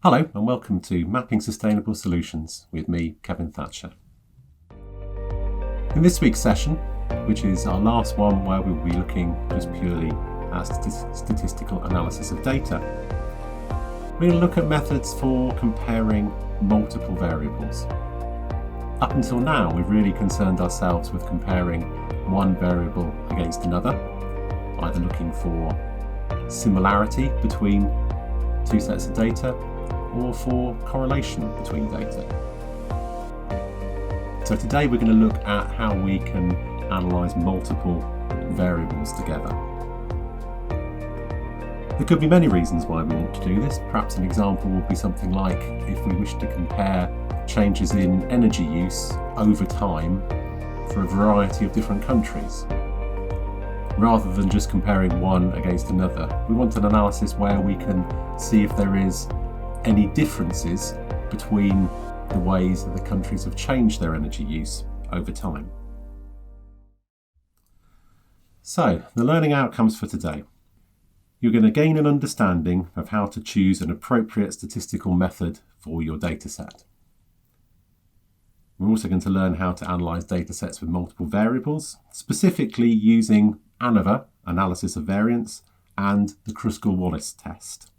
Hello and welcome to Mapping Sustainable Solutions with me, Kevin Thatcher. In this week's session, which is our last one where we will be looking just purely at statistical analysis of data, we're going to look at methods for comparing multiple variables. Up until now, we've really concerned ourselves with comparing one variable against another, either looking for similarity between two sets of data or for correlation between data. So today we're going to look at how we can analyse multiple variables together. There could be many reasons why we want to do this. Perhaps an example would be something like if we wish to compare changes in energy use over time for a variety of different countries. Rather than just comparing one against another, we want an analysis where we can see if there is any differences between the ways that the countries have changed their energy use over time. So, the learning outcomes for today. You're going to gain an understanding of how to choose an appropriate statistical method for your dataset. We're also going to learn how to analyse datasets with multiple variables, specifically using ANOVA, analysis of variance, and the Kruskal-Wallis test.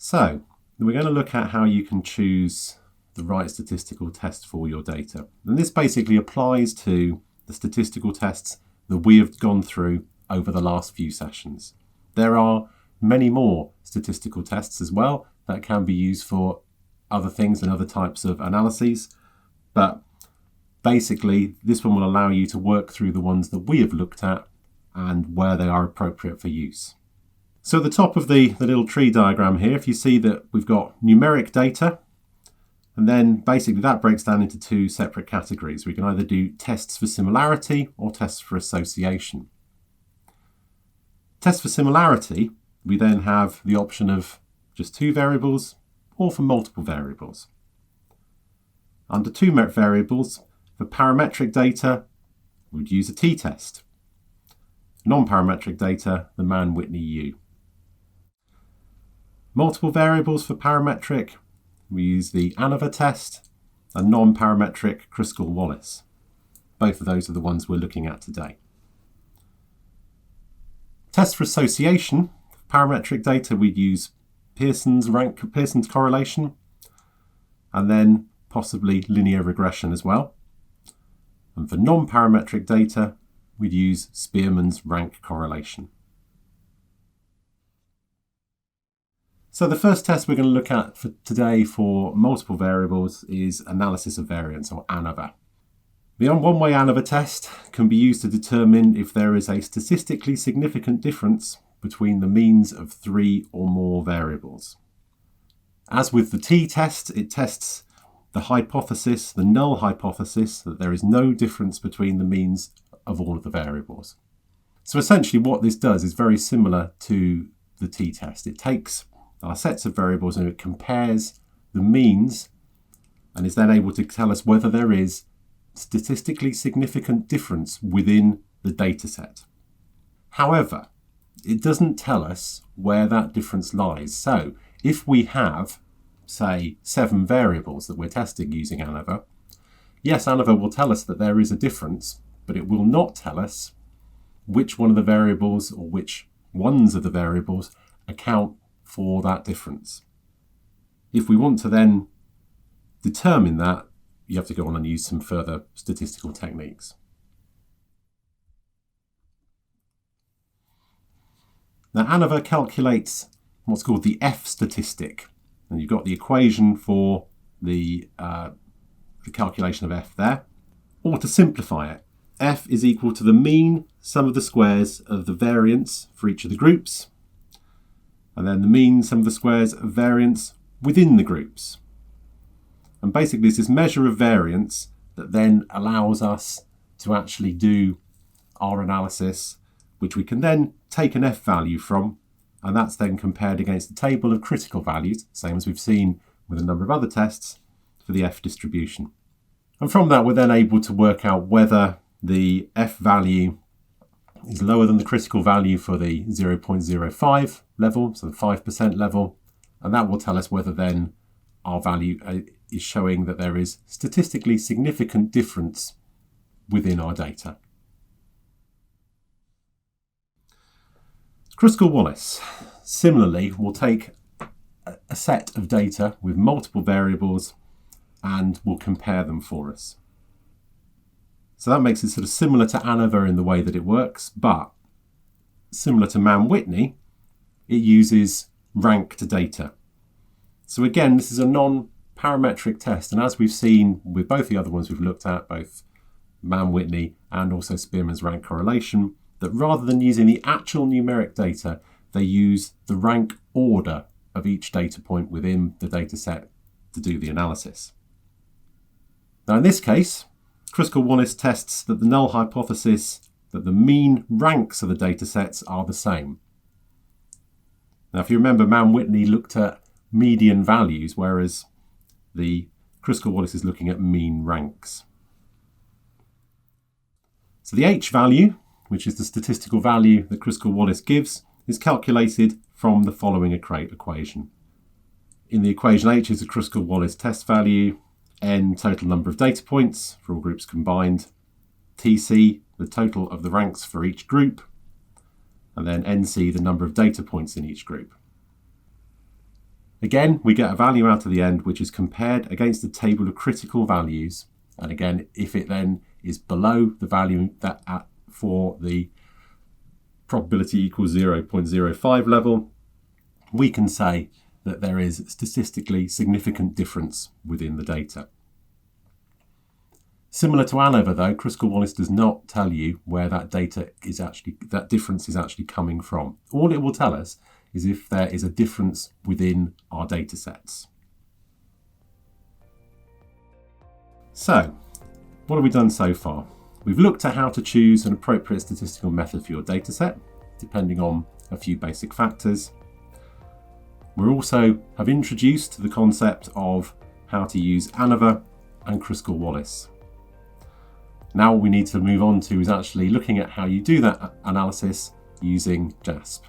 So, we're going to look at how you can choose the right statistical test for your data. And this basically applies to the statistical tests that we have gone through over the last few sessions. There are many more statistical tests as well that can be used for other things and other types of analyses, but basically this one will allow you to work through the ones that we have looked at and where they are appropriate for use. So at the top of the little tree diagram here, if you see that we've got numeric data, and then basically that breaks down into two separate categories. We can either do tests for similarity or tests for association. Tests for similarity, we then have the option of just two variables or for multiple variables. Under two variables, for parametric data, we'd use a t-test. Non-parametric data, the Mann-Whitney U. Multiple variables for parametric, we use the ANOVA test, and non-parametric Kruskal-Wallis. Both of those are the ones we're looking at today. Tests for association, for parametric data we'd use Pearson's correlation, and then possibly linear regression as well. And for non-parametric data, we'd use Spearman's rank correlation. So the first test we're going to look at for today for multiple variables is analysis of variance, or ANOVA. The one-way ANOVA test can be used to determine if there is a statistically significant difference between the means of three or more variables. As with the t-test, it tests the hypothesis, the null hypothesis, that there is no difference between the means of all of the variables. So essentially what this does is very similar to the t-test. It takes our sets of variables and it compares the means and is then able to tell us whether there is statistically significant difference within the data set. However, it doesn't tell us where that difference lies. So if we have, say, 7 variables that we're testing using ANOVA, yes, ANOVA will tell us that there is a difference, but it will not tell us which one of the variables or which ones of the variables account for that difference. If we want to then determine that, you have to go on and use some further statistical techniques. Now, ANOVA calculates what's called the F statistic, and you've got the equation for the calculation of F there. Or to simplify it, F is equal to the mean sum of the squares of the variance for each of the groups, and then the mean sum of the squares of variance within the groups. And basically it's this measure of variance that then allows us to actually do our analysis, which we can then take an F value from, and that's then compared against a table of critical values, same as we've seen with a number of other tests, for the F distribution. And from that we're then able to work out whether the F value is lower than the critical value for the 0.05 level, so the 5% level, And that will tell us whether then our value is showing that there is statistically significant difference within our data. Kruskal-Wallis similarly will take a set of data with multiple variables and will compare them for us. So that makes it sort of similar to ANOVA in the way that it works, but similar to Mann-Whitney, it uses ranked data. So again, this is a non-parametric test, and as we've seen with both the other ones we've looked at, both Mann-Whitney and also Spearman's rank correlation, that rather than using the actual numeric data, they use the rank order of each data point within the data set to do the analysis. Now in this case, Kruskal-Wallis tests that the null hypothesis that the mean ranks of the data sets are the same. Now if you remember, Mann-Whitney looked at median values, whereas the Kruskal-Wallis is looking at mean ranks. So the H value, which is the statistical value that Kruskal-Wallis gives, is calculated from the following equation. In the equation, H is a Kruskal-Wallis test value, N total number of data points for all groups combined, TC the total of the ranks for each group, and then NC the number of data points in each group. Again, we get a value out of the end which is compared against the table of critical values, and again, if it then is below the value that for the probability equals 0.05 level, we can say that there is statistically significant difference within the data. Similar to ANOVA though, Kruskal-Wallis does not tell you where that difference is actually coming from. All it will tell us is if there is a difference within our data sets. So, what have we done so far? We've looked at how to choose an appropriate statistical method for your data set, depending on a few basic factors. We also have introduced the concept of how to use ANOVA and Kruskal-Wallis. Now what we need to move on to is actually looking at how you do that analysis using JASP.